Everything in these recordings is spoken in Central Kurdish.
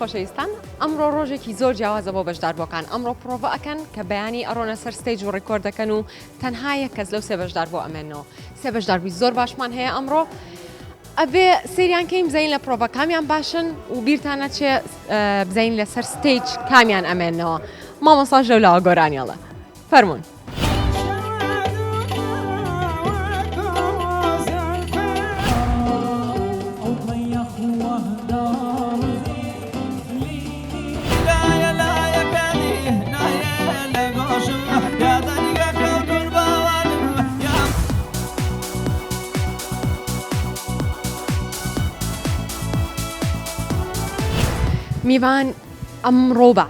خۆشەویستان ئەمڕۆ ڕۆژێکی زۆر جیاوازە بۆ بەشداربووەکان ئەمڕۆ پرۆڤە ئەکەن کە بەیانی ئەڕۆنە سەر ستێج و ڕێکۆرد دەکەن و تەنها یەک کەس لەو سێ بەشدار بۆ ئەمێنەوە سێ بەشداربووی زۆر باشمان هەیە ئەمڕۆ ئەبێ سریان کەین بزەین لە پرۆڤە کامیان باشن و بیرتانە چێ بزەین لەسەر ستێج کامیان ئەمێنەوە مامۆستا ژەولاوە گۆرانیاڵە فەرموون میوان ئەمڕۆ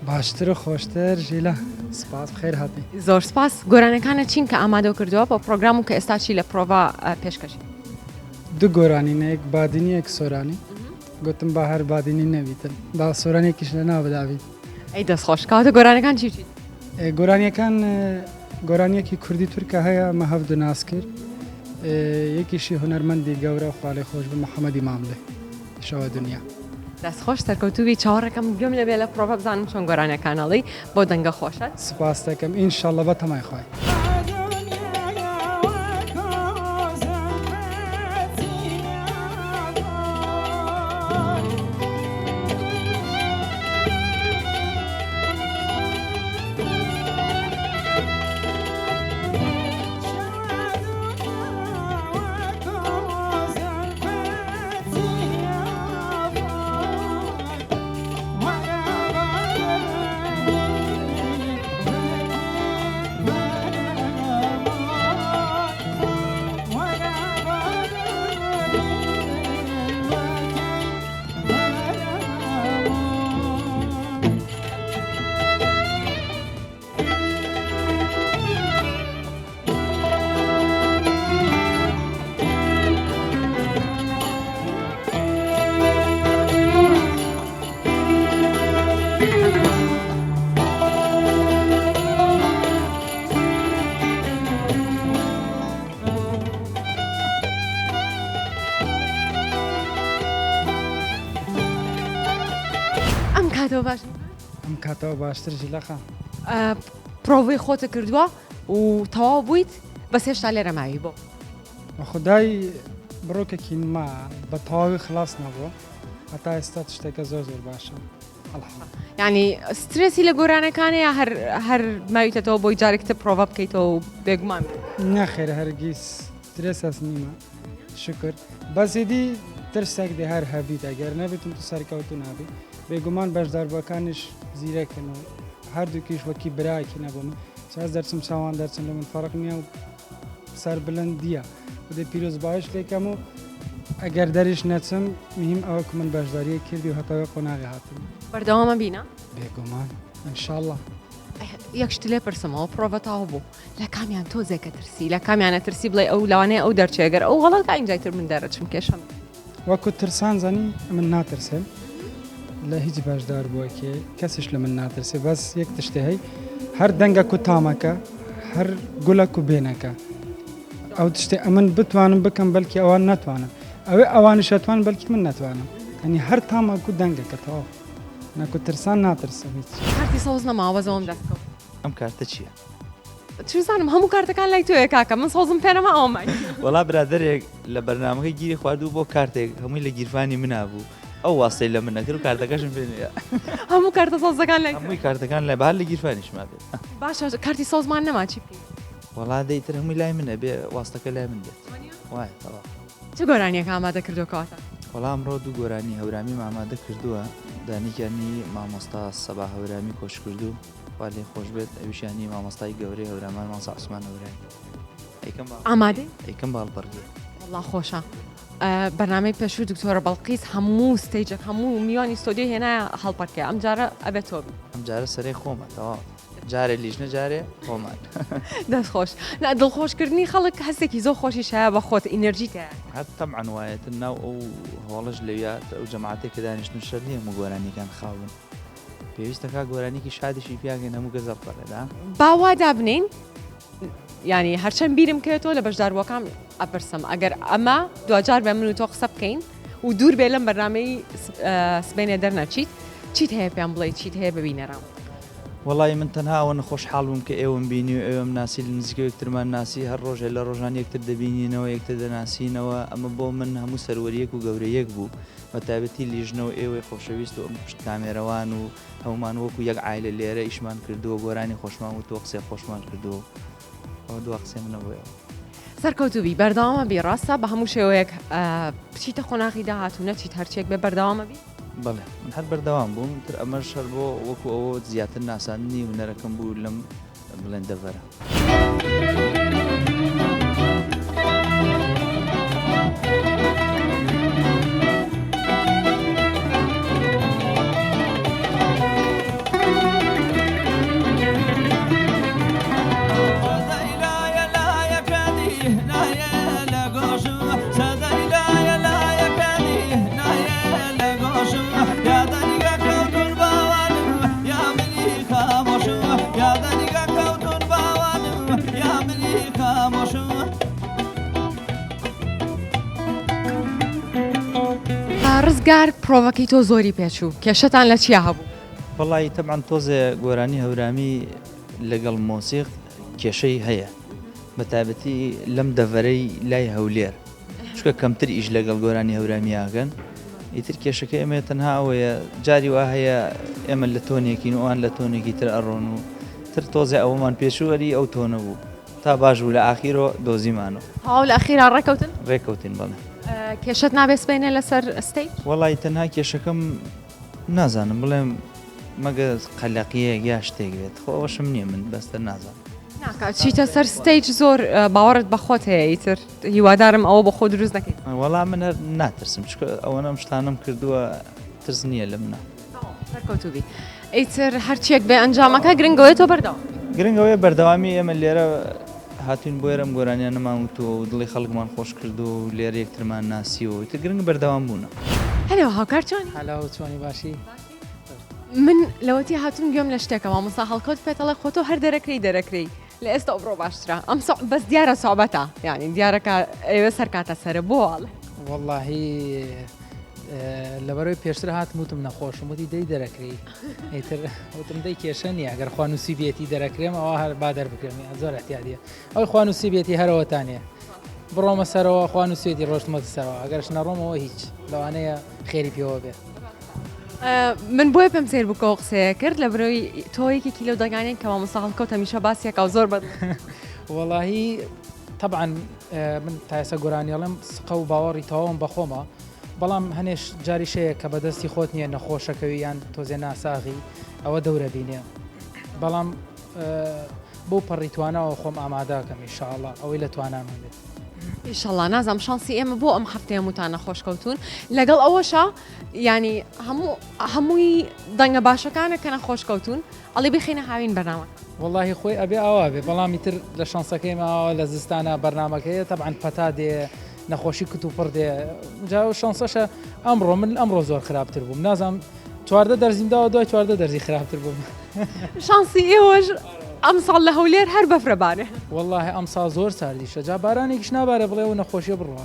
باشتر و خۆشتر ژیلا سپاس بخێر هاتی زۆر سپاس گۆرانەکانە چین کە ئامادە کردووە بۆ پرۆگرام و کە ئێستاچی لە پرۆڤا پێشکەشی دوو گۆرانینەیەک بادینیەک سۆرانی گوتم با هەر بادینی نەبیتن با سۆرانێکیش لە ناو بداویت ئەی دەستخۆش کاتە گۆرانەکان چی گۆرانیەکان گۆرانیەکی کوردی تورکە هەیە مە هەفتو ناس کرد یەکیشی هونەرمەندی گەورە خوا لێ خۆش بە محەممەدی ماملێ شەوە دنیا دەستخۆش سەرکەوتوبی چاوەڕەکەم گوێم لەبێ لە پرۆڤە بزانم چۆن گۆرانەکانەڵی بۆ دەنگە خۆشە سپاس دەکەم ئینشاءڵڵە بە تەمای خوای ئەم کاتەوە باشتر ژیلاخان پرۆڤی خۆتە کردووە و تەواو بوویت بەس هێشتا لێرە ماوی بۆ بە خودای بڕۆکێکی ما بە تەواوی خلاص نەبووە هەتا ئێستا شتێکە زۆر زۆر باشە ینی سترێسی لە گۆرانەکانەیە هەر ماویتەوە بۆی جارێکتە پرۆڤە بکەیتەوە و بێگومان نەخێر هەرگیز ترێس ئەس نیمە شکر بەزیدی ترسێک دێ هەر هەبیت ئەگەر نەبێتم تو سەرکەوتو نابی بێگومان بەشداربووەکانیش زیرەکن و هەردووکیش وەکی برایەکی نەبوومە چاز دەرچم چاوان دەرچن لە من فەرق نییە و سەر بلندیە و دەی پیرۆز باش لێکەم و ئەگەر دەریش نەچم مهم ئەوە کە من بەشداریە کردی و هەتاوە قۆناغی هاتم بەردەوامە بینە بێگومان ئینشاءڵڵە یەکشت لێ پرسمەوە پرۆڤە تاو بوو لە کامیان تۆزێکە ترسی لە کامیانە ترسی بڵێ ئەو لەوانەیە ئەو دەرچێگەر ئەو غەڵەت ئینجایتر من دەرەچم کێشم وەکو ترسان زانی من ناترسێن لە هیچ باشدار بووەکێ کەسش لە من ناترسێ بەس یەک تشتێ هەی هەر دەنگە و تامەکە هەر گولەک و بێنەکە ئەو تشتێ ئەمن بتوانم بکەم بەلکی ئەوان ناتوانم ئەوێ ئەوانش ئەتوان بەلکی من ناتوانم ئەنی هەر تامەک و دەنگەکە تەواو نەکو ترسان ناترسە هیچ کارتی سەوز نەماوە زەوەم دەستکەوت ئەم کارتە چییە؟ چزانم هەموو کارتەکان لای تۆیە کاکە من سەوزم پێنەما ئەومای وەڵا برادێک لە بەرنامەکەی گیری خواردوو بۆ کارتێک هەمووی لە گیرفانی منابوو ئەو واستەی لە منەکرد و کارتەکەشم پێنە هەموو کارتە سەوزەکان لای هەمووی کارتەکان لە بەهار لە گیرفانیشما بێت باشە کارتی سەوزمان نەما چی وەڵا دەیتر هەمووی لای منە بێ واستەکە لای من بێت وایە چ گۆرانیەکە ئامادە کردوکەواتە وەڵا ئەمڕۆ دوو گۆرانی هەورامی ئامادە کردووە دانیکانی مامۆستا سەبا هەورامی کۆش کردو وا لێ خۆش بێت ئەویشانی مامۆستای گەورەی هەورامان مامۆستا عوسمان هەورانی ئامادەی ئەیکەم باڵبەرگێ وەڵا خۆشە بەرنامەی پێشوو دکتۆرە بەڵقیس هەموو ستەیجێک هەموو میوانی ستۆدیۆ هێنایە هەڵپەرکێ ئەم جارە ئەبێت تۆبی ئەم جارە سەرەی خۆمە تەواو جارێ لیژنە جارێ خۆمان دەستخۆش دڵخۆشکردنی خەڵک هەستێکی زۆر خۆشی شایە بە خۆت ئینەرژیکە هەت تەمعەن وایەتە ناو ئەو هەواڵەش لەویات ئەو جەماعەتێک کە دانیشتن شەر نییە هەموو گۆرانیەکان خاون پێویستە کا گۆرانێکی شادیشی پیاگەن هەموو گەزەڵ بەڵێدا باوا دابنین ینی هەرچەند بیرم کێتەوە لە بەشداروەکان ئەپرسم ئەگەر ئەمە دوجار بە من و تۆ قسە بکەین و دوور بێ لەم بەرنامەی سبەینێ دەرنەچیت چیت هەیە پێیان بڵێ چیت هەیە ببینەرەوە وڵی من تەنها ئەوە نەخۆشحاڵ بووم کە ئێوەم بینی و ئێوەم ناسی لە نزیکە یەکترمان ناسی هەر ڕۆژێ لە ڕۆژان یەکتر دەبینینەوە یەکتر دەناسینەوە ئەمە بۆ من هەموو سەروەریەک و گەورەیەک بوو بە تایبەتی لیژنەوە ئێوەی خۆشەویست و ئەم پشت کامێرەوان و هەمومان وەکو یەک عایلە لێرە ئیشمان کردووە گۆرانی خۆشمان و تۆ قسەی خۆشمان کردووە ئەوە دووە قسەی منەوەیەوە سەرکەوتوبی بەردەوامە بی ڕاستە بە هەموو شێوەیەک بچیتە خۆناغی داهات و نەچیت هەرچێک بێ بەردەوامە بی بەڵێ من هەر بەردەوام بووم تر ئەمە شەر بۆ وەکو ئەوە زیاتر ناساندنی هونەرەکەم بوو لەم بڵێن دەڤەرە ڕزگار پرۆڤەکەی تۆ زۆری پێچوو کێشەتان لە چیا هەبوو وڵی تەبعاً تۆزێ گۆرانی هەورامی لەگەڵ مۆسیق کێشەی هەیە بە تایبەتی لەم دەڤەرەی لای هەولێر چکە کەمتر ئیش لەگەڵ گۆرانی هەورامیاکەن ئیتر کێشەکە ئێمە تەنها ئەوەیە جاری وا هەیە ئێمە لە تۆنێکین وان لە تۆنێکی تر ئەڕۆن و تر تۆزێ ئەوەمان پێشوەری ئەو تۆنە بوو تا باش بوو لە ئاخیرۆ دۆزیمانەوە هاو لە ئەخیرا ڕێکەوتن ڕێکەوتین بڵێ کێشت نابێت سبەینێ لەسەر ئەستەی وڵی تەنها کێشەکەم نازانم بڵێم مەگە قەلەقیەک یا شتێک بێت خۆ ئەوەشم نییە من بەستە نازانم ناکات چیتە سەر ستەیج زۆر باوەڕت بەخۆت هەیە ئیتر هیوادارم ئەوە بە خۆ دروست نەکەیت وەڵام من هەر ناترسم چکە ئەوەنەم شتانم کردووە ترس نییە لە منە سەرکەوتوبی ئیتر هەرچێک بێ ئەنجامەکە گرنگەوەی تۆ بەردەوام گرنگەوەی بەردەوامی ئێمە لێرە هاتوین بۆ ئێرەم گۆرانیان نەماوتۆ و دڵی خەڵکمان خۆش کردو و لێرە یەکترمان ناسیەوە تر گرنگ بەردەوام بوونە هەلو هاوکار چۆنی هەلاو چۆنی باشی من لەوەتی هاتوون گوێم لە شتێکەوە مەسا هەڵکەوت پێتەڵێ خۆتۆ هەر دەرەکەی لە ئێستا ئەوڕۆ باشترە ئەم بەس دیارە سوابەتە یعنی دیارەکە ئێوە سەرکاتە سەرە بۆڵ واللهی لەبەرەوەی پێشتر هاتم وتم نەخۆشم وتی دەی دەرەکری ئیتر وتم دەی کێشە نییە ئەگەر خوانوسی بێتی دەرەکرێم ئەوە هەر با دەربکرێنی زۆر احتیاطیە ئەوەی خوانوسی بێتی هەرەوەتانێ بڕۆمە سەرەوە خوانوسێتی ڕۆشتمەتە سەرەوە ئەگەرش نەڕۆمەوە هیچ لەوانەیە خێری پێوە بێ من بۆی پێم سێر بکەوە قسەیە کرد لە بەرەوەی تۆیەکی کیلۆ دەگانێن کەوا مستەقڵکەوت هەمیشە باسیەکە و زۆر بەد واللهی طبعا من تا ئێستا گۆرانیاڵم سقە و باوەڕی تەواوم بەخۆمە بەڵام هەنێش جاری شەیە کە بەدەستی خۆت نییە نەخۆشەکەوی یان تۆزێ ناساغی ئەوە دەورە بینێ بەڵام بۆ پەڕیتوانەوە خۆم ئاماداکەم ئینشاءڵڵا ئەوەی لە توانامە بێت ئینشاءڵڵا نازانم شانسی ئێمە بۆ ئەم هەفتەیە هەمووتانە خۆشکەوتون لەگەڵ ئەوەشە ینی هەمووی دەنگە باشەکانە کە نەخۆشکەوتون ئەڵێ بخینە هاوین بەرنامە واللهی خۆی ئەبێ ئاوا بێ بەڵامی تر لە شانسەکەی ماوە لە زستانە بەرنمەکەیە طبعا پەتا دێ نەخۆشی کت و پڕ دێ جا شانسەشە ئەمڕۆ من ئەمڕۆ زۆر خراپتر بووم نازانم چواردە دەرزیمداوە دوای چواردە دەرزی خراپتر بووم شانسی ئێوەش ئەم ساڵ لە هەولێر هەر بەفرەبانێ والله ئەم سا زۆر ساردیشە جا بارانێکیش نابارە بڵێ و نەخۆشیە بڕوە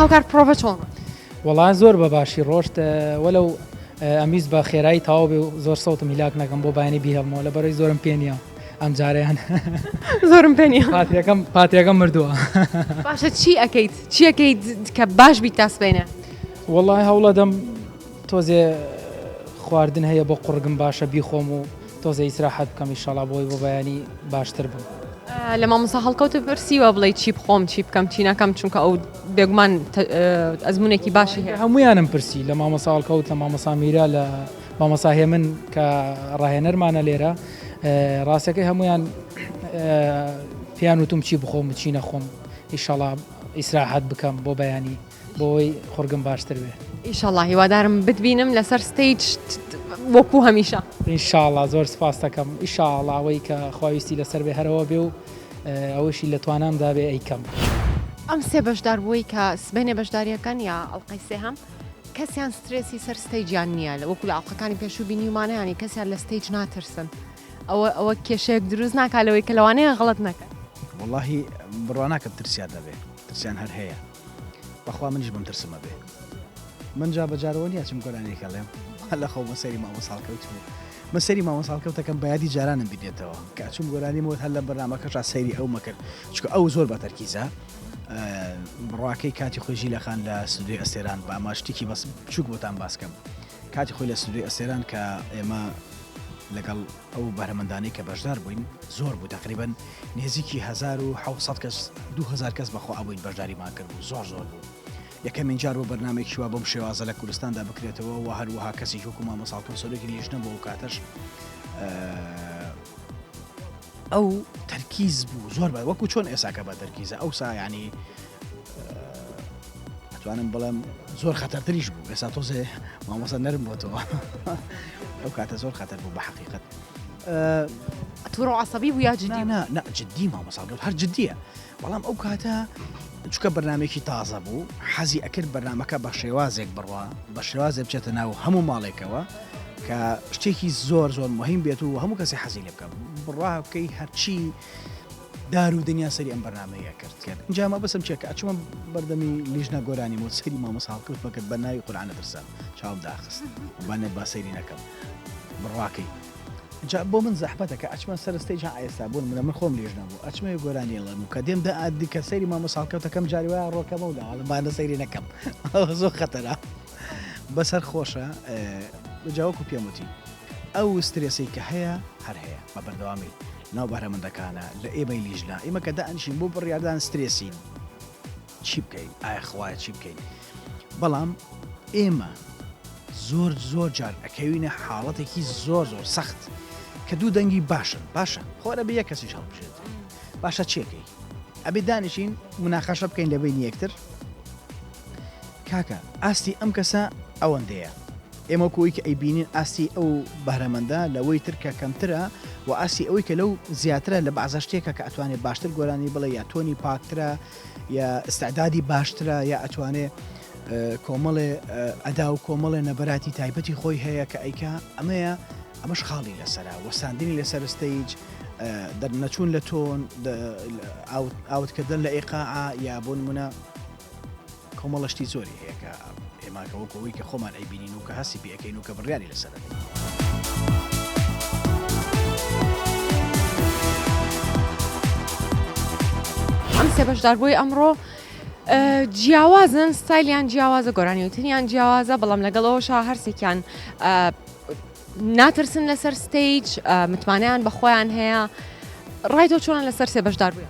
هاوکار پرۆڤە چۆن وەڵای زۆر بە باشی ڕۆشت وەلەو ئەمیز بە خێرایی تاوا بێ و زۆر سەوتم هیلاک نەکەم بۆ بایانی بیهێڵمەوە لە بەرەی زۆرم پێ نییە ئەم جارەیان زۆرم پێ نییە پاتیەکەم مردووە باشە چی ئەەکەیت چی ئەەکەیت کە باش بیت تاسبێنە وەڵای هەوڵە دەم تۆزێ خواردن هەیە بۆ قوڕگم باشە بیخۆم و تۆزە ئیسراحەت بکەم ئینشاڵڵا بۆی بۆ بەیانی باشتر بوو لە مامۆستا هەڵکەوتە پرسیوە بڵێ چی بخۆم چی بکەم چی ناکەم چونکە ئەو بێگومان ئەزمونێکی باشی هەیە هەمویانم پرسی لە مامۆستا هەڵکەوت لە مامۆستا میرا لە مامۆستا هێمن کە ڕاهێنەرمانە لێرە ڕاستەکەی هەمویان پێیان وتم چی بخۆم و چی نەخۆم ئیشەڵا ئیسراحەت بکەم بۆ بەیانی بۆی خورگم باشتر بێ ئیشەڵڵا هیوادارم بتبینم لەسەر ستیج وەکو هەمیشە ئینشاءڵڵا زۆر سپاس دەکەم ئیشاءڵڵا ئەوەی کە خواویستی لەسەر بێ هەرەوە بێ و ئەوەشی لە توانامدا بێ ئەیکەم ئەم سێ بەشدار بووی کە سبێنێ بەشداریەکان یا ئەڵلقەی سێ هەم کەسیان سترێسی سەر ستیجیان نییە لە وەکو لە ئاڵلقەکانی پێشوو بینیمانەیانی کەسیان لە ستیج ناترسن ئەوە کێشەیەک دروست ناکالەوەی کە لەوانەیە غەڵەت نەکەن واللهی بڕواناکەم ترسیان دەبێ ترسیان هەر هەیە بەخوا منیش بم ترسمە بێ من جا بەجارەوە نیە چم گۆرانێکە لێم لە خەو مەسەری مامۆساڵکەوت بوو مەسەری مامۆساڵکەوتەکەم بەیادی جارانم بینێتەوە کە چوم گۆرانی مۆت هەر لە بەرنامەکەشا سەیری ئەو مەکرد چکە ئەو زۆر بە تەرکیزە بڕواکەی کاتی خۆشی لەخان لە سودوی ئەستێران بە ئاماشتێکی بەس بچووک بۆتان باسکەم کاتی خۆی لە سودوی ئەستێران کە ئێمە لەگەڵ ئەو بەرهەمەندانەی کە بەشدار بووین زۆر بوو تقریبن نێزیکی 1970 کەس 2000 کەس بەخۆ ئەبووین بەشداریمان کرد بوو زۆر بوو یەکەمین جار بۆ بەرنامێکی وا بەم شێوازە لە کوردستاندا بکرێتەوە و هەروەها کەسی وەکو مامۆساڵکەوت سەرۆکی لیژنە بۆ ئەو کاتەش ئەو تەرکیز بوو زۆر بە وەکو چۆن ئێساکە بە تەرکیزە ئەو سا یعنی ئەتوانم بڵێم زۆر خەتەرتریش بوو ئێستا تۆزێ مامۆستا نەرم بۆتەوە ئەو کاتە زۆر خەتەر بوو بە حەقیقەت تووڕە عەسەبی بوو یا جدی نا جددی مامۆساڵکەوت هەر جددیە بەڵام ئەو کاتە چکە بەرنمێکی تازە بوو حەزی ئەکرد بەرنمەکە بە شێوازێک بڕوا بە شێوازێ بچێتە ناو هەموو ماڵێکەوە کە شتێکی زۆر مهم بێت و هەموو کەسی حەزی لێ بکە بڕوا بکەی هەرچی دار و دنیا سەری ئەم بەرنمەیە کرد اینجا ما بەسم چێکە ئەچوومە بەردەمی لیژنە گۆرانی مۆ سەری مامۆساڵکەوت بکرد بە ناوی قورئانە ترسان چاوم داخست بانێ با سەیری نەکەم بڕواکەی جا بۆ من زەحمەتەکە ئەچمە سەر ستیج ئێستا بوون من خۆم لێژ نەبوو ئەچمە گۆرانی لەم کە دێم دا ئادی کە سەیری مامۆساڵکەوتەکەم جاری وایە ڕۆکەمە و داوە بانە سەیری نەکەم زۆر خەتەرە بەسەر خۆشە جاوەکو پێم وتی ئەو سترێسی کە هەیە هەر هەیە بە بەردەوامی ناو بەرهەمەندەکانە لە ئێمەی لیژنا ئێمە کە دائنشین بۆ بڕیاردان سترێسین چی بکەین ئایا خوایە چی بکەین بەڵام ئێمە زۆر جار ئەکەوینە حاڵەتێکی زۆر سەخت کە دوو دەنگی باشە خۆرە بە یەک کەسیش هەڵبژێت باشە چێکەی ئەبێ دانیشین مناقەشە بکەین لە بین یەکتر کاکە ئاستی ئەم کەسە ئەوەندەیە ئێمە کۆی کە ئەیبینین ئاستی ئەو بەرهەمەندە لەوەی ترکە کەمترە و ئاستی ئەوەی کە لەو زیاترە لە بەعزە شتێکە کە ئەتوانێت باشتر گۆرانی بڵێ یا تۆنی پاکترە یا ئستعدادی باشترە یا ئەتوانێت کۆمەڵێ ئەدا و کۆمەڵێ نەبەراتی تایبەتی خۆی هەیە کە ئەیکا ئەمەش خاڵی لەسەرا وەستاندنی لەسەر ستیج دەرنەچوون لە تۆن ئاوتکردن لە ئێقاعا یا بۆ نمونە کۆمەڵەشتی زۆری هەیە کە ئێماکەوەکەوەی کە خۆمان ئەیبینین و کە هەستی پێەکەین و کە بڕیاری لەسەر ئەم سێ بەشدار بووی ئەمڕۆ جیاوازن ستایلیان جیاوازە گۆرانیوتنیان جیاوازە بەڵام لەگەڵەوەشا هەرسێکیان ناترسن لەسەر ستیج متمانیان بە خۆیان هەیە ڕای تۆ چۆنە لەسەر سێ بەشدار بووە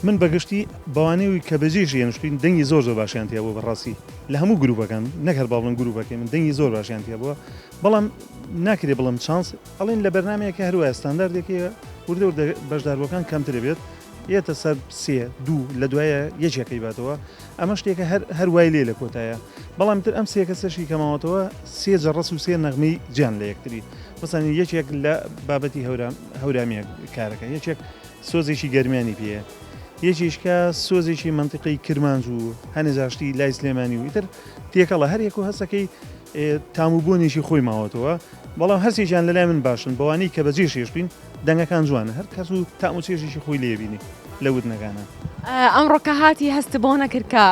من بەگشتی بەوانەوەی کە بەجێژی هێنشتین دەنگی زۆر باشیان تیا بوو بەڕاستی لە هەموو گروپەکان نەکرد باڵن گروپەکەی من دەنگی زۆر باشیان تیا بووە بەڵام ناکرێ بڵم چانس ئەڵێن لە بەرنمەیەکە هەروە ستانداردێکی وردە بەشداربووەکان کەمترە بێت یەتە سەر سێ دوو لە دوایە یەکێکەکەی باتەوە ئەمە شتێکە هەر وای لێ لە کۆتایە بەڵام تر ئەم سێکە سەشی کەماوەتەوە سێ جەڕەس و سێ نەغمەی جیان لە یەکتری بەسانی یەکێک لە بابەتی هەورامیە کارەکە یەکێک سۆزێکی گەرمیانی پێەیە یەکیشکە سۆزێکی منطقی کرمانج و هەنێزاشتی لای سلێمانی و ئیتر تێکەڵە هەر یەک و هەستەکەی تاموبوونێکی خۆی ماوەتەوە بەڵام هەرسێکیان لەلای من باشن بەوانەی کە بەجێ شێشتین دەنگەکان جوانە هەر کەس و تام و چێژێکی خۆی لێبینی لە وتنەکانە ئەمڕۆکە هاتی هەست بۆ نەکرد کە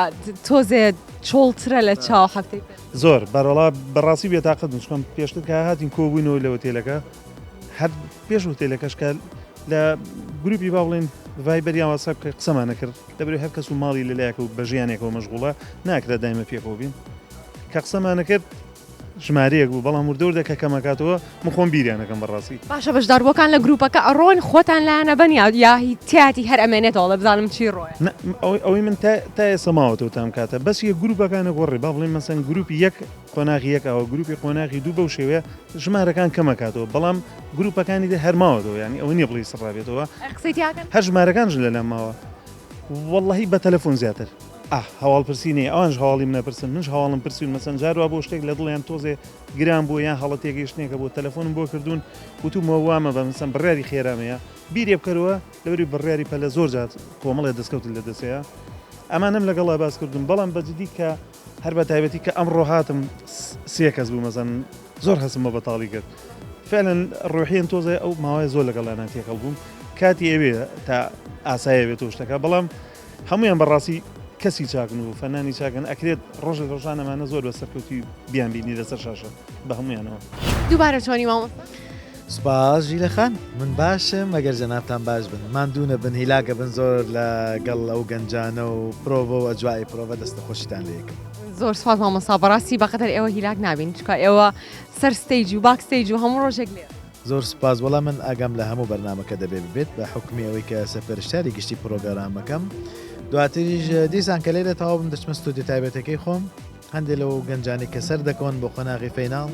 تۆزێ چۆڵترە لە چاو هەفتەی زۆر بەڕەڵا بەڕاستی بێتاقەت نشکم پێشتر کە هاتین کۆبوونەوە لە هۆتێلەکە هەر پێش هۆتێلەکەشکە لە گروپی با بڵێن ڤایبەریان واسەب کە قسەمانە کرد دەبێت هەر کەس و ماڵی لەلایەکە و بە ژیانێکەوە مەشغوڵە ناکرێت دایمە پێکەوە بین کە قسەمانە کرد ژمارەیەک بوو بەڵام وردەوردە کە کەمەکاتەوە مخۆم بیریانەکەم بەڕاستی باشە بەشداربووەکان لە گروپەکە ئەڕۆن خۆتان لایەنە بەنیا یا هی تیاتی هەر ئەمێنێتەوە بزانم چی ڕۆیە ئەوەی من تا ئێستا ماوەتەوە تام کاتە بەس یە گروپەکانە گۆڕێ با بڵێن مەسەن گروپی یەک قۆناغی یەکەوە گروپی قۆناغی دوو بەو شێوەیە ژمارەکان کەمەکاتەوە بەڵام گروپەکانی دە هەرماوەتەوە ینی ئەوە نییە بڵی سڕابێتەوە قسەی تیاکەن هەر ژمارەکانش لەلام ماوە واللهی بە تەلەفۆن زیاتر هەواڵ پرسیینێ ئەوانش هەواڵی منەپرسن منش هەواڵم پرسیون مەسەن جاروا بۆ شتێک لە دڵیان تۆزێ گران بوو یان هەڵەتێکی شتێکە بۆ تەلەفۆنم بۆ کردوون وتومەوە وامە بە مەسەن بڕیاری خێرامەیە بیرێ بکەرەوە لەوەری بڕیاری پەلە زۆر جات کۆمەڵێ دەستکەوت لە دەسەیە ئەمانم لەگەڵا باس کردم بەڵام بەجددی کە هەر بە تایبەتی کە ئەمڕۆ هاتم سێ کەس بوو مەزەن زۆر هەسم بە بەتاڵی کرد فعلا ڕۆحیان تۆزە ئەو ماوەی زۆر لەگەڵانان تێکەڵ بووم کاتی ئەوێ تا ئاسایە بێت شتەکە بەڵام هەمویان بەڕاستی کەسی چاکن و فەنانی چاکن ئەکرێت ڕۆژ لە ڕۆژانەمانە زۆر بە سەرکەوتی بیان بینی لەسەر شاشە بە هەمویانەوە دووبارە چۆنی ماوە سپاس ژیلەخان من باشم ئەگەر جەنابتان باش بن ماندوونە بن هیلاگە بن زۆر لەگەڵ ئەو گەنجانە و پرۆڤە و ئەجوای پرۆڤە دەستە خۆشیتان لەیەکەم زۆر سپاس مامۆستا بەڕاستی بەقەدەر ئێوە هیلاک نابین چکە ئێوە سەر ستەیج و باکستەیج و هەموو ڕۆژێک لێ زۆر سپاس وەڵام من ئاگام لە هەموو بەرنامەکە دەبێت بێت بە حکمی ئەوەی کە سەرپەرشتاری گشتی پرۆگرامەکەم دواتریش دیسان کە لێرە تەواو بم دەچمە ستودیۆ تایبەتەکەی خۆم هەندێک لەو گەنجانی کە سەر دەکەون بۆ قۆناغی فەیناڵ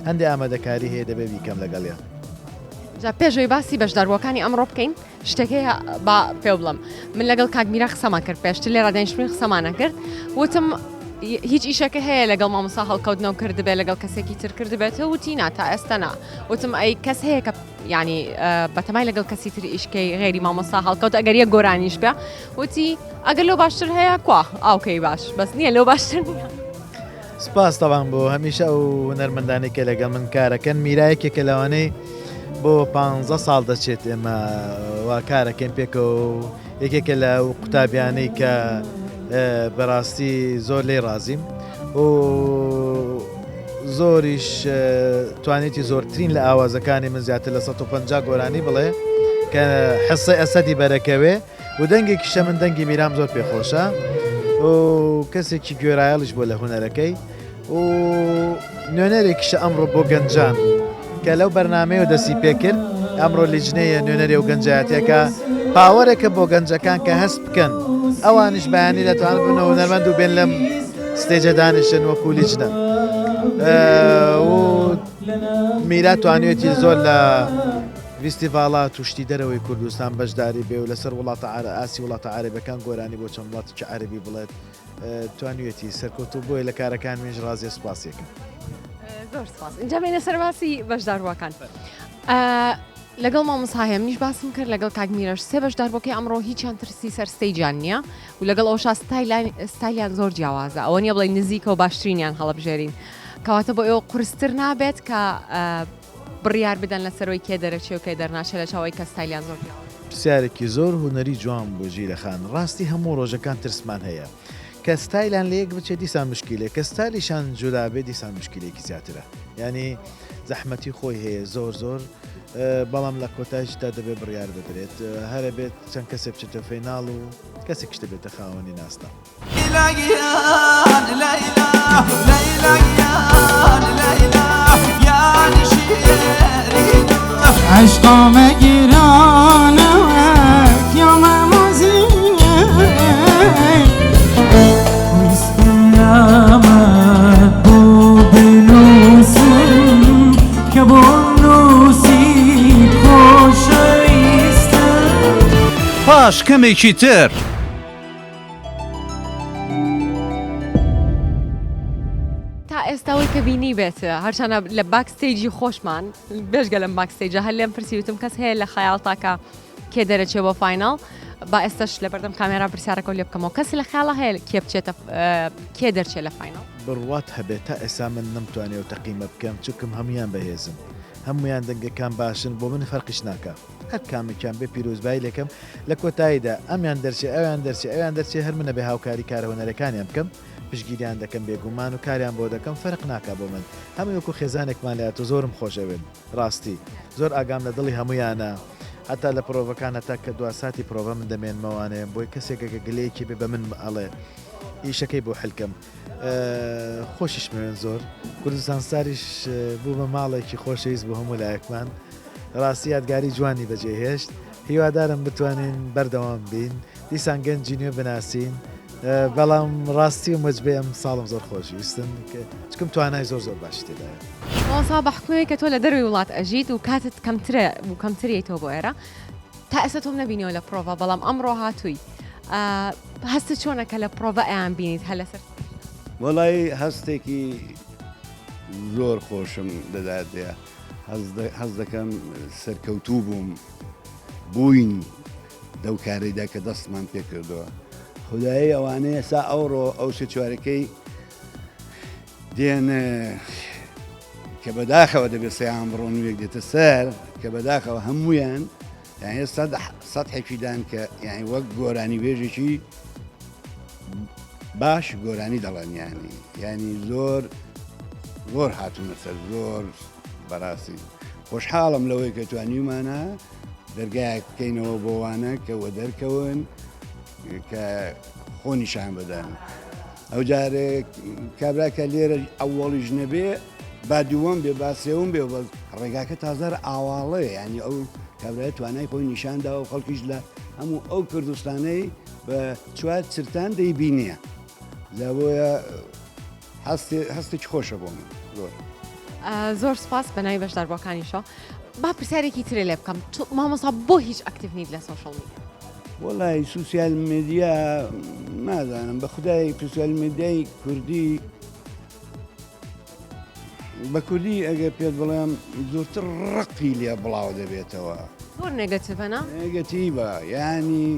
هەندێک ئامادەکاری هەیە دەبێت بیکەم لەگەڵیان جا پێشەوەی باسی بەشداربووەکانی ئەمڕۆ بکەین شتێکەیە با پێ بڵم من لەگەڵ کاگمیرا قسەمان کرد پێشتر لێرە دانیشتوانی قسەمانە کرد وتم هیچ ئیشەکە هەیە لەگەڵ مامۆستا هەڵکەوتنەوە کردبێت لەگەڵ کەسێکی تر کردبێتەوە وتی نا تا ئێستا نا وتم ئەی کەس هەیە کە ینی بەتەمای لەگەڵ کەسی تر ئیشکەی غێری مامۆستا هەڵکەوت ئەگەر یە گۆرانیش بێ وتی ئەگەر لەو باشتر هەیە کوا ئاوکەی باش بەس نییە لەو باشتر نییە سپاس تاوان بۆ هەمیشە ئەو هونەرمەندانی کە لەگەڵ من کارەکەن میرایەکێکە لەوانەی بۆ 15 ساڵ دەچێت ئێمە وا کارەکەم پێکەوە یەکێکە لە قوتابیانەی کە بەڕاستی زۆر لێ ڕازیم و زۆریش توانێتی زۆرترین لە ئاوازەکانی من زیاتر لە 150 گۆرانی بڵێ کە حسە ئەسەدی بەرەکەوێ و دەنگێکیشە من دەنگی میرام زۆر پێخۆشە و کەسێکی گوێرایەڵش بۆ لە هونەرەکەی و نوێنەرێکیشە ئەمڕۆ بۆ گەنجان کە لەو بەرنمەیە دەستی پێکرد ئەمڕۆ لیجنەیە نوێنەری و گەنجایەتەکە پاوەرێکە بۆ گەنجەکان کە هەست بکەن ئەوانش بەیانی دەتوان بنەوە نەرمەند و بێن لەم ستێجە دانیشن وەکو لیجنە و میرا توانێتی زۆر لە فیستیڤاڵات و شتی دەرەوەی کوردستان بەشداری بێ و لەسەر وڵاتە ئاسی وڵاتە عەرەبیەکان گۆرانی بۆ چەند وڵاتێکی عەرەبی بڵێت توانوێتی سەرکەوتوو بۆی لە کارەکان منیش ڕازی سوپاسیەکەم زۆر سپاس اینجا بینە سەرباسی بەشداربووەکان لەگەڵ مامۆستا منیش باسم کرد لەگەڵ کاگمیرەش سێ بەشداربووەکەی ئەمڕۆ هیچیان ترسی سەر ستەیجیان نییە و لەگەڵ ئەوشا ستایلیان زۆر جیاوازە ئەوە نییە بڵێ نزیکە و باشترینیان هەڵەبژێرین کەواتە بۆ ئێوە قورستر نابێت کە بڕیار بدەن لەسەرەوەی کێ دەرەچێ و کێ دەرناچێت لە چاوەی کە ستایلیان زۆر پرسیارێکی زۆر هونەری جوان بۆ ژیرەخان ڕاستی هەموو ڕۆژەکان ترسمان هەیە کە ستایلان لە یەک بچێت دیسان مشکلێ کە ستایلیشان جودابێت دیسان مشکلێکی زیاترە ینی زەحمەتی خۆی هەیە زۆر زۆر بەڵام لە کۆتایشدا دەبێت بڕیار بدرێت هەرە بێت چەند کەسێ بچێتە فەیناڵ و کەسێک شتە بێتە خاوەنی ناستا عشقام گیرانەوەک یا مەمازینە ویستونامە بۆ بنووسم کە بۆ نووسی خۆشەویستە پاش کەمێکی تر ئێستاوەی کە بینی بێت هەرچانە لە باکستێجی خۆشمان بێژگە لەم باکستێجە هەر لێم پرسیوتم کەس هەیە لە خەیاڵتاکە کێ دەرەچێ بۆ فایناڵ با ئێستش لە بەردەم کامێرا پرسیارەکە لێ بکەمەوە کەسی لە خەیاڵە هەیە کێ بچێتە کێ دەرچێت لە فایناڵ بڕوات هەبێت تا ئێستا من نەمتوانێت و تەقیمە بکەم چووکم هەمویان بەهێزم هەمویان دەنگەکان باشن بۆ من فەرقیش ناکە هەر کامێکیان بێ پیرۆزبایی لەکەم لە کۆتاییدا ئەمیان دەرچێ ئەویان دەرچێ ئەویان دەرچێ هەر منە بێ هاوکاری کارە هونەرەکانیان بکەم پشگیریان دەکەم بێگومان و کاریان بۆ دەکەم فەرق ناکە بۆ من هەموو وەکو خێزانێکمان لات و زۆرم خۆشەوێن ڕاستی زۆر ئاگام لە دڵی هەمویانە هەتا لە پرۆڤەکان هەتا کە دواساتی پرۆڤە من دەمێنمەوانێ بۆی کەسێکەکە گلەیەکی بێ بە من ئەڵێ ئیشەکەی بۆ حلکەم خۆشیش مێن زۆر کوردستان ساریش بوو بە ماڵێکی خۆشەویست بۆ هەموو لایەکمان ڕاستی یادگاری جوانی بەجێهێشت هیوادارم بتوانین بەردەوام بین دیسان گەنجی نوێ بناسین بەڵام ڕاستی و مەجبێ ئەم ساڵم زۆر خۆشویستن چکم توانای زۆر زۆر باش تێدایە مامۆستا بەحکومەوەی کە تۆ لە دەروی وڵات ئەژیت و کاتت کەمترە و کەمتریەوە بۆ ئێرە تا ئێستا تۆم نەبینیەوە لە پرۆڤە بەڵام ئەمڕۆ هاتووی هەستت چۆنەکە لە پرۆڤە ئەیان بینیت هە لەسەر وەڵی هەستێکی زۆر خۆشم دەداتێ هەز دەکەم سەرکەوتوو بووم بووین دەوکارەیدا کە دەستمان پێکردەوە خودایی ئەوانەیە سا ئەوڕۆ ئەو سێ چوارەکەی دێنە کە بەداخەوە دەبێت سەیان بڕۆن وێک دێتە سەر کە بەداخەوە هەمویان یان سەد حێکیدان کە یانی وەک گۆرانی وێژێکی باش گۆرانی دەڵێنیانی ینی زۆر زۆر هاتوونە سەر زۆر بەڕاستی خۆشحاڵم لەوەی کە توانیمانە دەرگایەک بکەینەوە بۆوانە کەوە دەرکەون کە خۆنیشان بدەن ئەو جارێک کابراکە لێرە ئەوڵیش نەبێ با دووەم بێ باسێوم بێ بە ڕێگاکە تازار ئاواڵەیە ینی ئەو کابرای توانای خۆی نیشاندا و خەڵکیش لە هەموو ئەو کوردستانەی بە چوار چرتان دەیبینیە لەبۆیە هەستێکی خۆشە بۆ من زۆر زۆر سپاس بە ناوی بەشداربووەکانیشە با پرسیارێکی ترێ لێ بکەم مامۆستا بۆ هیچ ئەکتیڤ نیت لە سۆشەڵ میدیا وڵی سوسیال میدیا نازانم بە خودای سوسیال میدیای کوردی بە کوردی ئەگەر پێت بڵێم زۆرتر ڕقی لێ بڵاو دەبێتەوە زۆر نێگەتیڤەنە نێگەتیڤە ینی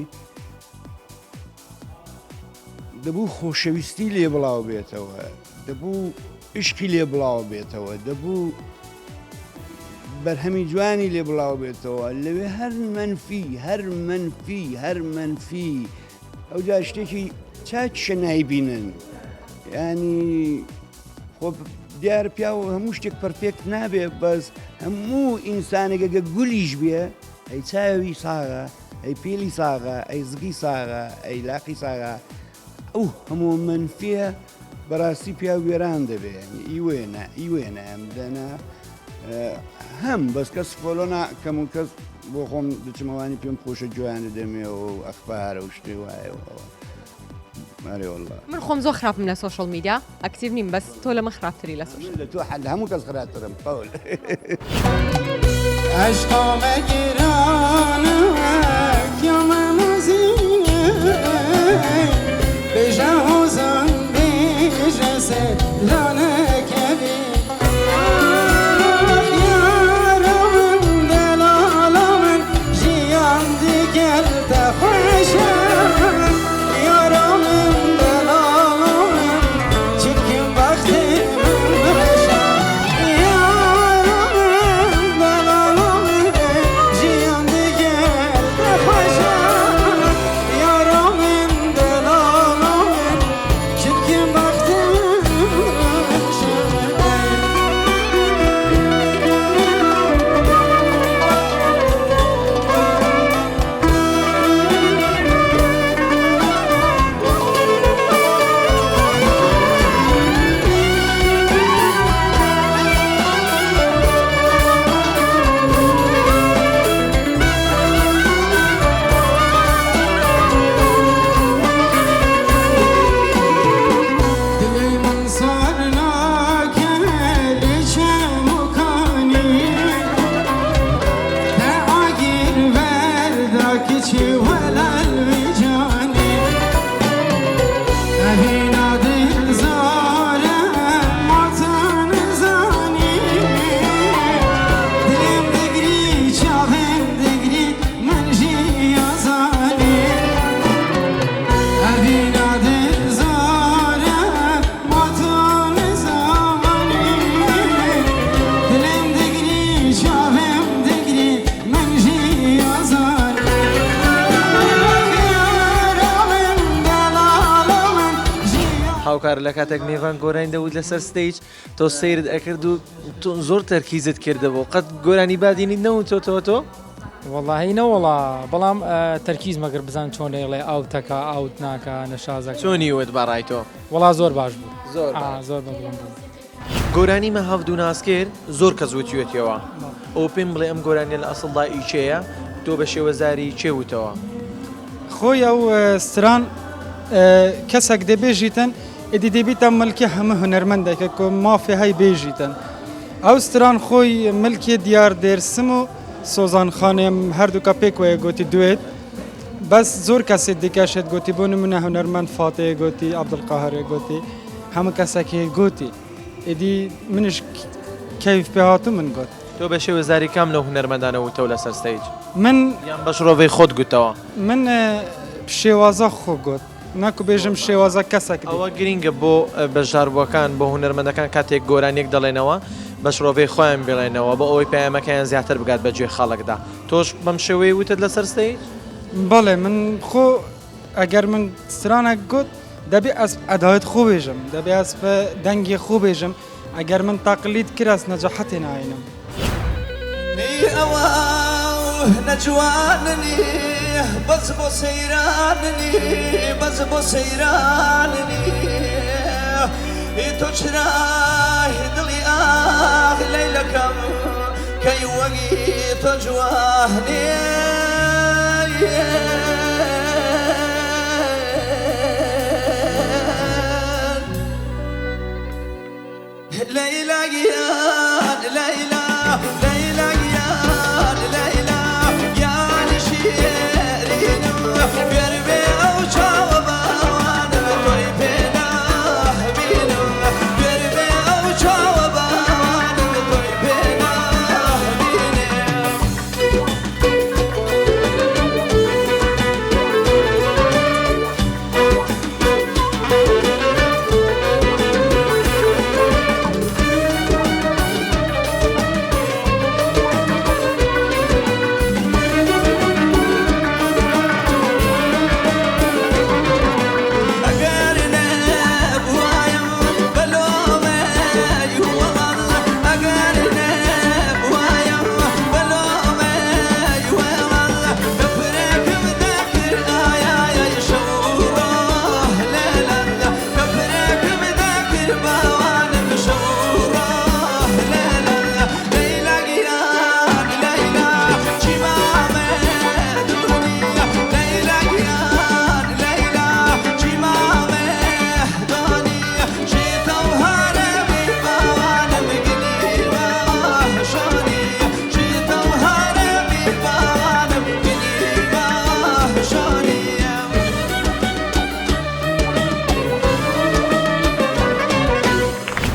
دەبوو خۆشەویستی لێ بڵاو بێتەوە دەبوو عشقی لێ بڵاو بێتەوە دەبوو بەرهەمی جوانی لێ بڵاو بێتەوە لەوێ هەر منفی ئەو جا شتێکی چاکشە نایبینن ینی خۆ دیارە پیاوە هەموو شتێک پەرفێکت نابێ بەس هەموو ئینسانێکەگە گولیش بێ ئەی چاوی ساغا ئەی پێلی ساغا ئەی زگی ساغا ئەی لاقی ساغا ئەو هەموو منفیە بەڕاستی پیا وێران دەبێ ئیوێنە ئەم دەنا هەم بەس کەس فۆلۆنا کەم و کەس بۆ خۆم دچمەوانی پێم خۆشە جویانە دەمێ و ئەخبارە و شتێ وایەوە من خۆم زۆر خراپم لە سۆشەڵ میدیا ئەکتیڤ نیم بەس تۆ لەمە خراپتری لە سۆشەڵ لە تۆ حەل هەموو کەس خراپترم پەول عشقامە گرانەوەک یامە مەزینە بێژە هۆزان بێژە سەلانەکەبێ یارە من دەلاڵە من ژیان دیگەر دەخۆشە یارە من دەلاڵە من چیکم بەختی من بەشە یارە من دەلاڵە من ژیان دیگەر دەخۆشە یارە من دەلاڵە من چیکم بەختی دلی من سر ناکل چمکانی تغییر ورداک چی ولل ویجانی اهینا دل زاره ماتن زانی دلم دگری چاهم دگری من جی ازانی اهینا دل زاره ماتن زانی دلم دگری چاهم دگری من جی ازانی هاوکار لە کاتێک میێوان گۆرانی دەوت لەسەر ستیج تۆ سیرت ئەکرد و زۆر تەرکیزت کردەوە قەت گۆرانی بادینی نەوتۆتەوە تۆ والله نەوەڵا بەڵام تەرکیز مەگەر بزان چۆنێڵێ ئاوتەکە ئاوت ناکە نەشازەکە چۆنی وت باڕای تۆ وڵا زۆر باش بوو زۆر بەڵم بوو گۆرانی مە هەفتوو ناسکرد زۆر کەس وتیوێتەوە ئەو پێم بڵێ ئەم گۆرانیە لە ئەسڵدا ئیچەیە تۆ بە شێوەزاری چێ وتەوە خۆی ئەو ستران کەسێک دەبێژیتن ئیدی دەبیتە ملکی هەموو هونەرمەندێکە کۆ مافی هەی بێژیتن ئەو ستران خۆی ملکی دیار دێرسم و سۆزانخانێم هەردووکە پێک وەیە گوتی دوێت بەس زۆر کەسێک دیکەشێت گوتی بۆ نمونە هونەرمەند فاتەیە گوتی عەبدولقاهرێ گوتی هەموو کەسێکی گوتی ئیدی منش کەیف پێ هاتوو من گوت تۆ بە شێوەزاری کام لەو هونەرمەندانە وتەوە لەسەر ستەیج من یان بە شڕۆڤەی خۆت گوتەوە من شێوازە خۆ گوت ناکو بێژم شێوازە کەسێک ئەوە گرینگە بۆ بەشداربووەکان بۆ هونەرمەندەکان کاتێک گۆرانیەک دەڵێنەوە بە شڕۆڤەی خۆیان بڵێنەوە بە ئەوەی پەیامەکەیان زیاتر بگات بەگوێ خەڵکدا تۆش بەم شێوەیە وتت لەسەر ستەیج بەڵێ من خۆ ئەگەر من سرانە گوت دەبێ ئەس ئەداوێت خۆ بێژم دەبێ ئەس دەنگی خۆ بێژم ئەگەر من تاقلید کراس نەجەحەتی ناینم ئەوە نەجواننی بەس بۆ سەیراننی بەس بۆ سەیراننی تۆ چرای دڵی ئاخ لەیلەکەم کەی وەگی تۆ جوانێ لەیلا گیان لەیلا لەیلا گیان لەیلا گیانی شیرینم پێر بێ ئەو چاوە باوانم تۆی پێ نابینم پێر بێ ئەو چاوە باوانم تۆی پێ نابینم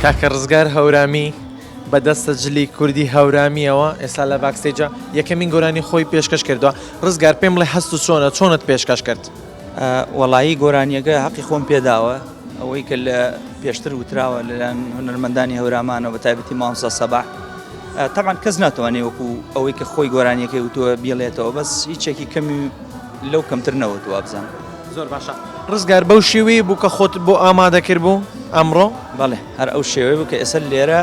کاکە ڕزگار هەورامی بەدەستە جلی کوردی هەورامیەوە ئێستا لە باکستێجە یەکەمین گۆرانی خۆی پێشکەش کردووە ڕزگار پێم بڵێ هەست و چۆنت پێشکەش کرد وەڵایی گۆرانیەکە حەقی خۆم پێداوە ئەوەی کە لە پێشتر وتراوە لەلایەن هونەرمەندانی هەورامانەوە بە تایبەتی مامۆستا سەباح طبعاً کەس ناتوانێت وەکو ئەوەی کە خۆی گۆرانیەکەی وتووە بێڵێتەوە بەس هیچێکی کەمی لەو کەمتر نەوتوە بزان زۆر باشە ڕزگار بەو شێوەیە بوو کە خۆت بۆ ئامادەکرد بوو ئەمڕۆ بەڵێ هەر ئەو شێوەیە بوو کە ئێستا لێرە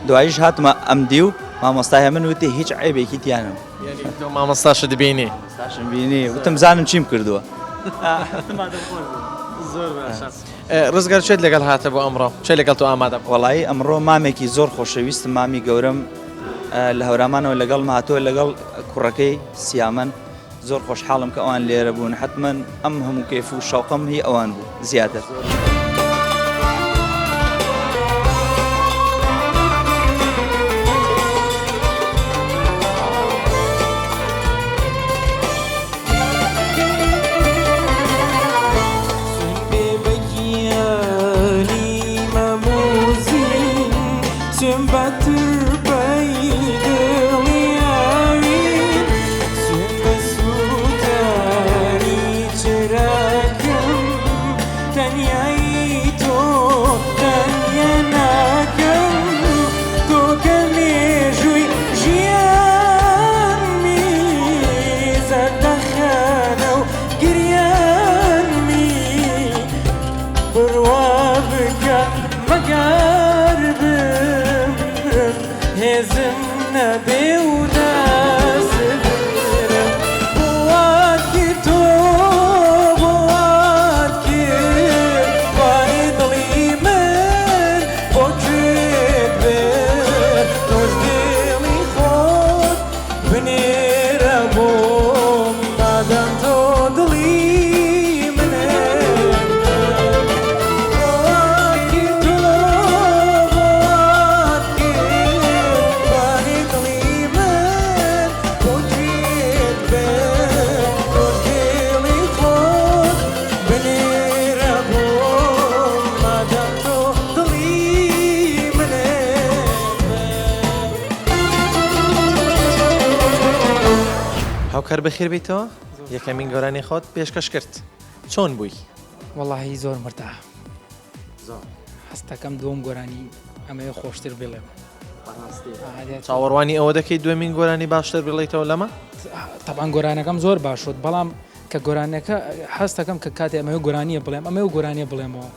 دواییش هاتمە ئەمدی و مامۆستای من وتی هیچ عیبێکی تیانم تۆ مامۆستاشت دبینی ساشم بینی وتم زانم چیم کردووە زۆر باشە ڕزگار چێت لەگەڵ هاتە بۆ ئەمڕۆ چێ لەگەڵ تۆ ئامادە وەڵایی ئەمڕۆ مامێکی زۆر خۆشەویستم مامی گەورم لە هەورامانەوە لەگەڵ ماتۆ لەگەڵ کوڕەکەی سیامەن زۆر خۆشحاڵم کە ئەوان لێرە بوون حتمما ئەم هەموو کەیف و شەوقەم هی ئەوان بوو زیاتر تنياي هاوکار بەخێر بیتەوە یەکەمین گۆرانی خۆت پێشکەش کرد چۆن بووی؟ واللهی زۆر مرتا هەستەکەم دوم گۆرانی ئەمەیە خۆشتر بڵێم چاوەڕوانی ئەوە دەکەی دوێمین گۆرانی باشتر بڵیتەوە لەمە؟ تەبان گۆرانەکەم زۆر باشوت بەڵام کە گۆرانەکە هەستەکەم کە کاتێ ئەمە گۆرانیە بڵێم ئەمە گۆرانیە بڵێمەوە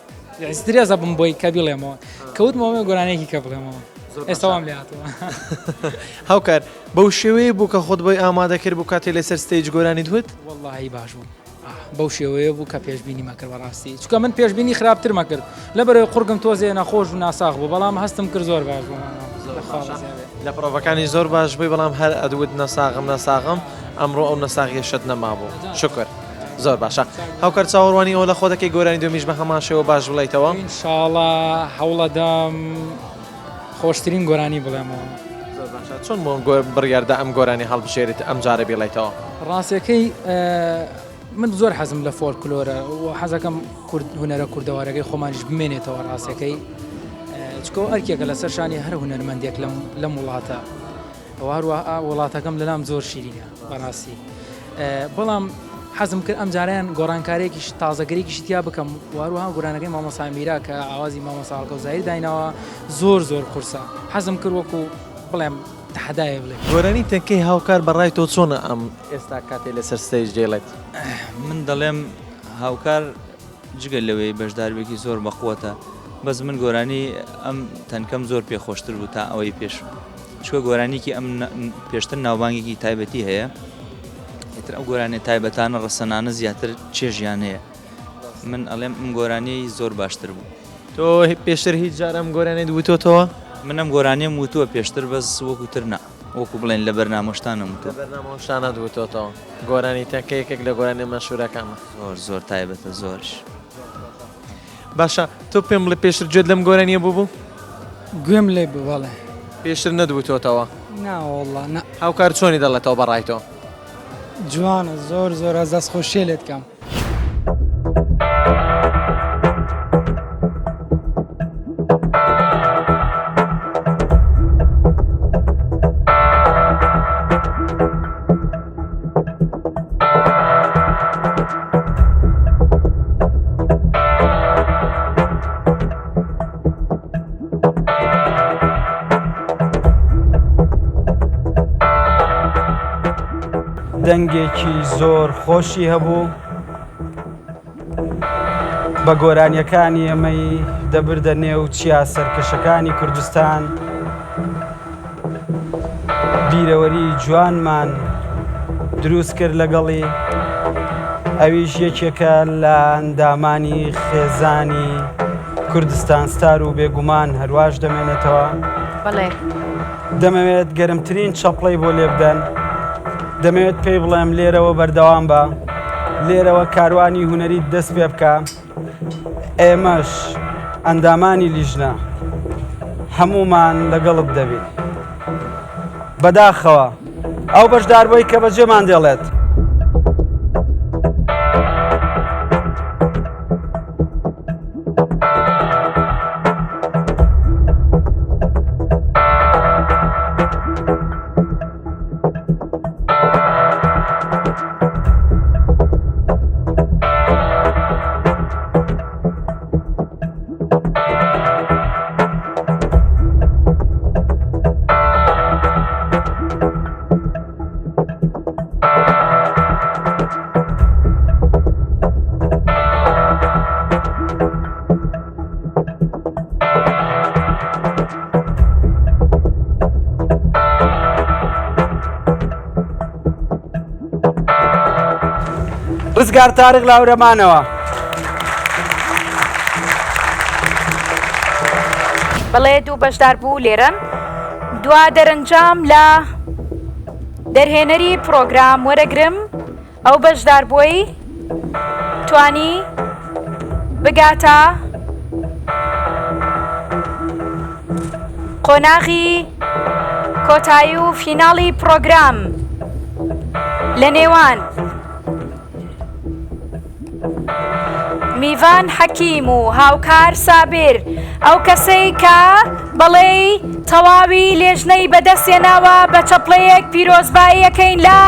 درێزە بم بۆی کە بڵێمەوە کەوتمەوە گۆرانێکی کە بڵێمەوە ئێستاوام لاتەوە هاوکار بەو شێوەیە بوو کە خۆت بۆی ئامادە کرد بوو کاتێ لەسەر ستێج گۆرانی دوت؟ واللهی باش بوو بەو شێوەیە بوو کە پێشبینی مەکرد بەڕاستی چکە من پێشبینی خراپتر مەکرد لەبەرەوەی قورگم تۆزێ نەخۆش و ناساغ بوو بەڵام هەستم کرد زۆر باش بوو لە پرۆڤەکانی زۆر باش بووی بەڵام هەر ئەدوت نەساغم ئەمڕۆ ئەو نەساغیە شت نەمابوو شکر زۆر باشە هاوکار چاوەڕوانی ئەوە لە خۆ دەکەی گۆرانی دومیش بە هەمان شێوە باش بڵیتەوە ئینشاڵڵا هەوڵەدەم خۆشترین گۆرانی بڵێمەوە چۆن بڕیاردا ئەم گۆرانی هەڵبژێریت ئەم جارە بێڵیتەوە ڕاستیەکەی من زۆر حەزم لە فۆلکلۆرە و حەزەکەم هونەرە کوردەوارەکەی خۆمانیش بمێنێتەوە ڕاستیەکەی چکە ئەرکێکە لەسەر شانی هەر هونەرمەندێک لەم وڵاتە هەروە وڵاتەکەم لەلام زۆر شیرینە بەڕاستی بەڵام حەزم کرد ئەم جاریان گۆڕانکارێکیش تازەگەرێکیشی تیا بکەم واروها گۆرانەکەی مامۆستا میرا کە ئاوازی مامۆستا ئەڵکەوزایی داینەوە زۆر قورسە حەزم کرد وەکو بڵێم تەحەدایە بڵێ گۆرانی تەنکەی هاوکار بەڕای تۆ چۆنە ئەم ئێستا کاتێ لەسەر ستێج دێڵێت من دەڵێم هاوکار جگە لەوەی بەشداربێکی زۆر بەخواتە بەس من گۆرانی ئەم تەنکەم زۆر پێخۆشتر بوو تا ئەوەی پێش چکە گۆرانیکی ئەم پێشتر ناوبانگێکی تایبەتی هەیە ئیتر ئەو گۆرانی تایبەتانە ڕەسەنانە زیاتر چێژیان هەیە من ئەڵێم ئەم گۆرانی زۆر باشتر بوو تۆ پێشتر هیچ جارە ئەم گۆرانی دووتۆتەوە من ئەم گۆرانیم وتووە پێشتر بەس وەکوتر نا وەکو بڵێن لە بەرنامەشتانم وتووە بەرنامەشتانە دووتۆتەوە گۆرانی تەنکە یەکێک لە گۆرانی مەشهورەکانە زۆر تایبەتە زۆرش باشە تۆ پێم بڵێ پێشتر گوێت لەم گۆرانیە بوو گوێم لێ بووڵێ پێشتر نەدووتۆتەوە ناوەڵڵا هاوکار چۆنی دەڵێتەوە بەڕای تۆ جوانە زۆر ئەس دەست خۆشیە لێت کەم دەنگێکی زۆر خۆشی هەبوو بە گۆرانیەکانی ئەمەی دەبردە نێو چیا سەرکەشەکانی کوردستان بیرەوەری جوانمان دروست کرد لەگەڵی ئەویش یەکێکە لە ئەندامانی خێزانی کوردستان ستار و بێگومان هەرواش دەمێنێتەوە دەمەوێت گەرمترین چەپڵەی بۆ لێ بدەن دەمەوێت پێی بڵێم لێرەوە بەردەوام بە لێرەوە کاروانی هونەری دەست پێ بکە ئێمەش ئەندامانی لیژنە هەمومان لەگەڵت دەبێت بەداخەوە ئەو بەشداربووی کە بەجێمان دێڵێت ڕزگار تارق لاورەمانەوە بەڵێ دوو بەشدار بوو لێرەن دوا دەرەنجام لە دەرهێنەری پرۆگرام وەرەگرم ئەو بەشدار بووی توانی بگاتە قۆناغی کۆتایی و فیناڵی پرۆگرام لە نێوان میڤان حەکیم و هاوکار سابر ئەو کەسەی کە بەڵێ تەواوی لێژنەی بەدەستێناوە بە چەپڵەیەک پیرۆزباییەکەین لە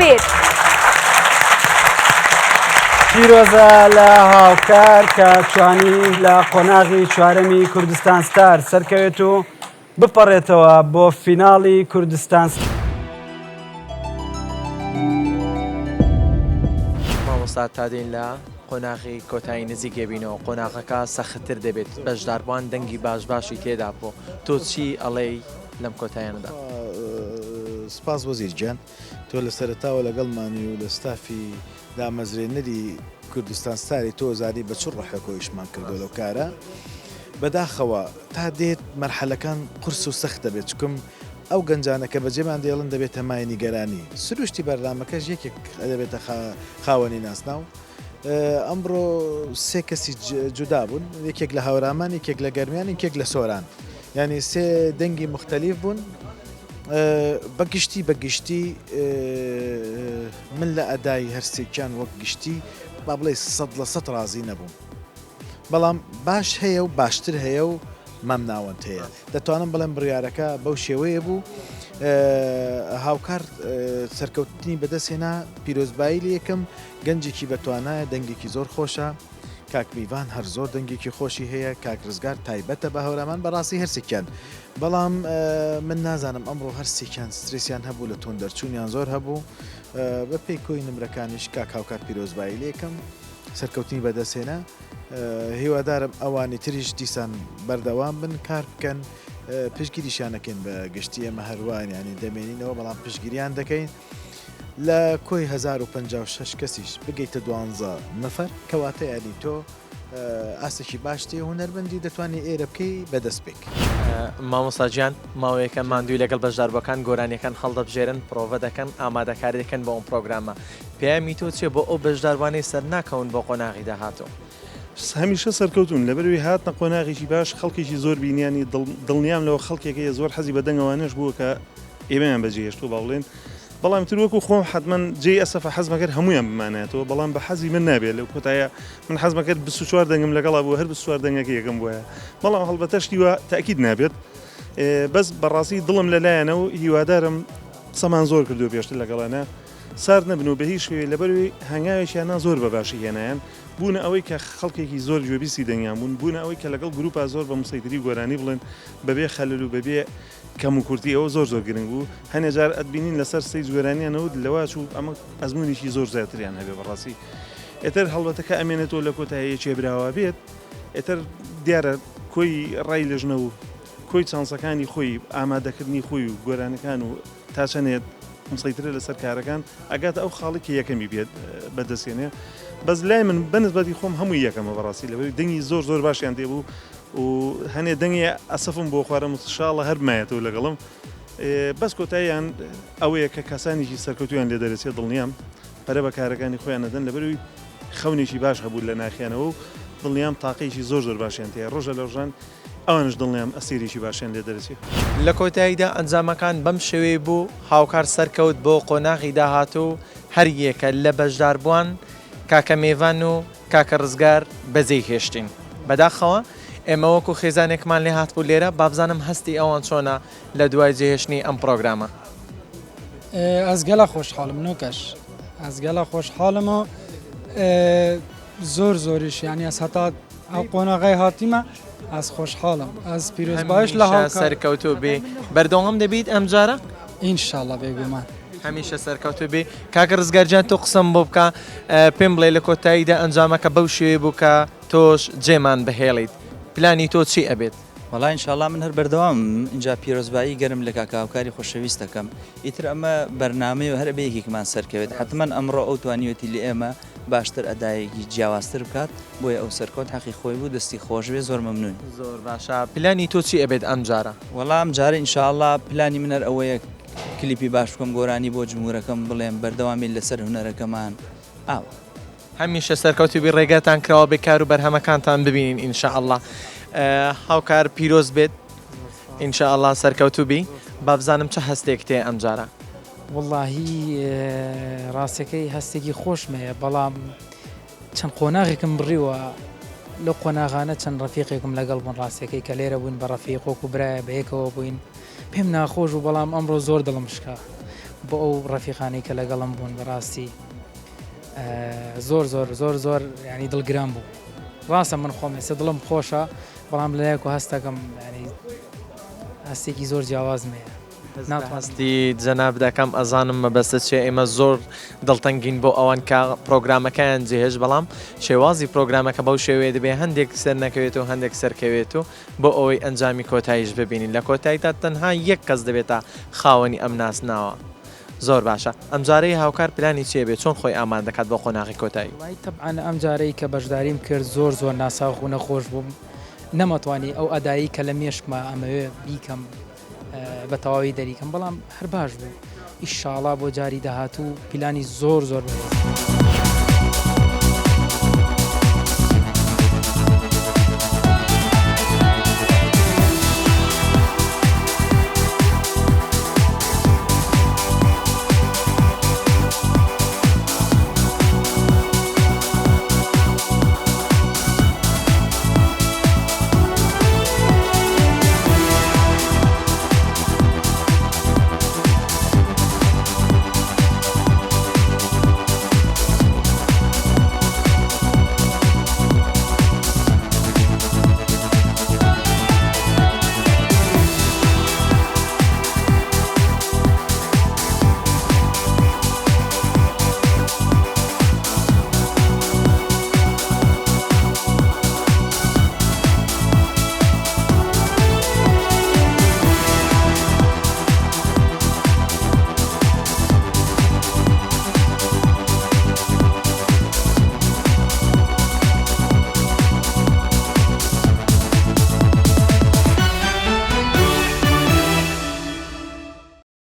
سابیر پیرۆزە لە هاوکار کە توانی لە قۆناغی چوارەمی کوردستان ستار سەرکەوێت و بپەڕێتەوە بۆ فیناڵی کوردستان. مامۆستا تا دێن لە قۆناغی کۆتایی نزیکێ بینەوە قۆناغەکە سەختتر دەبێت بەشداربووان دەنگی باشی تێدا بۆ تۆ چی ئەڵێی لەم کۆتاییانەدا؟ سپاس وەزیر گیان تۆ لە سەرتاوە لەگەڵمانی و لە ستافی دامەزرێنەری کوردستان ستاری تۆ زاری بە چ ڕەحەکۆیشمان کردو لەو کارە بەداخەوە تا دێت مەرحەلەکان قورس و سەخت دەبێت چکم ئەو گەنجانەکە بەجێمان دێڵن دەبێت هەمای نیگەرانی سروشتی بەردامەکەش یەکێک دەبێتە خاوەنی ناسناو ئەمڕۆ سێ کەسی جودا بوون یەکێک لە هاورامان یەکێک لە گەرمیان یەکێک لە سۆران ینی سێ دەنگی مختلف بوون بەگشتی من لە ئەدای هەرسێکیان وەک گشتی با بڵێ 100% ڕازی نەبووم بەڵام باش هەیە و باشتر هەیە و مەم ناوەند هەیە دەتوانم بڵێم بڕیارەکە بەو شێوەیە بوو هاوکار سەرکەوتنی بەدەستێنا پیرۆزبایی لە یەکەم گەنجێکی بەتوانایە دەنگێکی زۆر خۆشە کاکمیوان هەر زۆر دەنگێکی خۆشی هەیە کاک ڕزگار تایبەتە بە هەورامان بەڕاستی هەرسێکیان بەڵام من نازانم ئەمڕۆ هەرسێکیان سترسیان هەبوو لە تۆن دەرچوونیان زۆر هەبوو بە پێی کۆی نمرەکانیش کاک هاوکار پیرۆزبایی لە یەکەم سەرکەوتنی بەدەستێنە هیوادارم ئەوانی تریش دیسان بەردەوام بن کار بکەن پشگیریشانەکەن بە گشتی ئەمە هەروان ینی دەمێنینەوە بەڵام پشگیریان دەکەین لە کۆی 1056 کەسیش بگەیتە 12 نەفەر کەواتە یانی تۆ ئاسێکی باشتێ هوەربەندی دەتوانێت ئێرە بکەی بەدەست پێک مامۆستاجیان ماوەیەکە ماندووی لەگەڵ بەشداربەکان گۆرانیەکان هەڵدەبژێرن پرۆڤە دەکەن ئامادەکاری دەکەن بە ئەم پرۆگرامە پێیامی تۆ چێ بۆ ئەو بەشداروانەی سەر ناکەون بۆ قۆناغی داهاتەوە هەمیشە سەرکەوتون لەبەروی هاتنە قۆناغێکی باش خەڵکێکی زۆر بینیانی دڵنیام لەوە خەڵکێکەیە زۆر حەزی بە دەنگەوانش بووە کە ئێمەیان بەجێهێشت و باڵێن بەڵام تر وەکو خۆم حتمما جێ ئەسەفە حەزمەکرد هەمویان بمانێتەوە بەڵام بە حەزی من نابێت لەو کۆتایە من حەزمەکرد 24 دەنگم لەگەڵا بوو هەر 24 دەنگەکە یەکەم بووە بەڵام هەڵبەتەشتی وە تاکید نابێت بەس بەڕاستی دڵم لەلایەنەوە هیوادارم قسەمان زۆر کردو پێشتر لەگەڵانە سارد نەبن و بە هیچ شوێ لەبەروی هەنگاوێکیانە زۆر بەباشی هێنایان بوونە ئەوەی کە خەڵکێکی زۆر گوێبیستی دەنگیان بوون بوونە ئەوەی کە لەگەڵ گروپا زۆر بە موسیقی گۆرانی بڵێن بەبێ خەلل و بەبێ کەم و کورتی ئەوە زۆر گرنگ بوو هەنێ جار ئەتبینین لەسەر سەیج گۆرانیانەوە لەوا چوو ئەمە ئەزمونێکی زۆر زیاتریان هەبێ بەڕاستی ئێتر هەڵبەتەکە ئەمێنێتەوە لە کۆتاییە چێبراوە بێت ئێتر دیارە کۆی ڕای لەژنە و کۆی چانسەکانی خۆی ئامادەکردنی خۆی و گۆرانەکان و تا چەندێت مسیترە لەسەر کارەکان ئەگاتە ئەو خاڵێکی یەکەمی بێت بەدەستێنێ بەس لای من بەنسبەتی خۆم هەمووی یەکەمە بەڕاستی لەبەری دەنگی زۆر باشیان دێبوو و هەنێ دەنگی ئەسەفم بۆ خوارە مشاڵە هەرمایەتەوە لەگەڵم بەس کۆتاییان ئەوەیە کە کەسانێکی سەرکەوتویان لێ دەرەچێت دڵنیام پەرە بە کارەکانی خۆیان نەدەن لەبەروی خەونێکی باش هەبوو لە ناخیانەوە و دڵنیام تاقیشی زۆر باشیان تەیە ڕۆژە لە ڕۆژان ئەوانش دڵنیام ئەسیرێکی باشیان لێ دەرەچێت لە کۆتاییدا ئەنجامەکان بەم شێوەیە بوو هاوکار سەرکەوت بۆ قۆناغی داهاتوو هەر یەکە لە بەشداربووان کاکە میێوان و کاکە ڕزگار بەجێی هێشتین بەداخەوە ئێمە وەکو خێزانێکمان لێ هاتبوو لێرە بابزانم هەستی ئەوان چۆنە لە دوای جێهێشتنی ئەم پرۆگرامە ئەزگەلە خۆشحاڵم نۆکەش ئەزگەلە خۆشحاڵمەوە زۆریش ینی ئەس هەتا ئەو قۆناغای هاتیمە ئەس خۆشحاڵم ئەس پیرۆزبایش لە سەرکەوتو بێ بەردەوام دەبیت ئەم جارە ئینشاڵڵا بێگومان هەمیشە سەرکەوتو بێ کاکە ڕزگارجان تۆ قسەم بۆ بکە پێم بڵێ لە کۆتاییدا ئەنجامەکە بەو شێوێ بوو کە تۆش جێمان بهێڵیت پلانی تۆ چی ئەبێت وەڵای ئینشاڵڵا من هەر بەردەوام اینجا پیرۆزبایی گەرم لە کاکاوکاری خۆشەویست دەکەم ئیتر ئەمە بەرنامەی و هەر بەیەکێکمان سەرکەوێت حتمما ئەمڕۆ ئەو توانیوەتی لە ئێمە باشتر ئەدایەکی جیاوازتر بکات بۆیە ئەو سەرکەوت حەقی خۆی بوو دەستی خۆشوێ زۆر مەمنون زۆر باشە پلانی تۆ چی ئەبێت ئەم جارە وەڵام ئەم جارە ئینشاءڵڵا پلانی من هەر ئەوەیە کلیپی باش بکەم گۆرانی بۆ جمهورەکەم بڵێم بەردەوامی لەسەر هونەرەکەمان ئاوە هەمیشە سەرکەوتی بی ڕێگاتان کراوە بێکار و بەرهەمەکانتان ببینین ئینشاءڵڵا هاوکار پیرۆز بێت ئینشاءڵڵا سەرکەوتو بی بابزانم چه هەستێک تێ ئەم جارە واللهی ڕاستەکەی هەستێکی خۆشمەیە بەڵام چەند قۆناغێکم بڕیوە لە قۆناغانە چەند ڕەفیقێکم لەگەڵ بوون ڕاستەکەی کە لێرە بوون بە ڕەفیق وەکو برایە بەیەکەوە بووین پێم ناخۆش و بەڵام ئەمڕۆ زۆر دڵم شکا بۆ ئەو ڕەفیقانەی کە لەگەڵم بوون بەڕاستی زۆر زۆر زۆر زۆر ینی دڵگران بوو ڕاستە من خۆم ێستا دڵم خۆشە بەڵام لەلایەک و هەستەکەم ینی هەستێکی زۆر جیاوازمەیە هەستی جەناب دەکەم ئەزانم مەبەستە چێ ئێمە زۆر دڵتەنگین بۆ ئەوان کە پرۆگرامەکەیان جێهێش بەڵام شێوازی پرۆگرامەکە بەو شێوەیە دەبێ هەندێک سەر نەکەوێت و هەندێک سەرکەوێت و بۆ ئەوەی ئەنجامی کۆتاییش ببینین لە کۆتاییدا تەنها یەک کەس دەبێتە خاوەنی ئەم ناسناوە زۆر باشە ئەم جارەی هاوکار پلانی چێ بێت چۆن خۆی ئامان دەکات بۆ قۆناغی کۆتایی تەبعاً ئەم جارەی کە بەشداریم کرد زۆر زۆر ناساغ و نەخۆش بووم نەمەتوانی ئەو ئەدایی کە لە مێشکمە ئەمەوێ بیکەم بە تەواوی دەریکەم بەڵام هەر باش بوو ئیشاڵا بۆ جاری داهاتوو پیلانی زۆر زۆر بوو.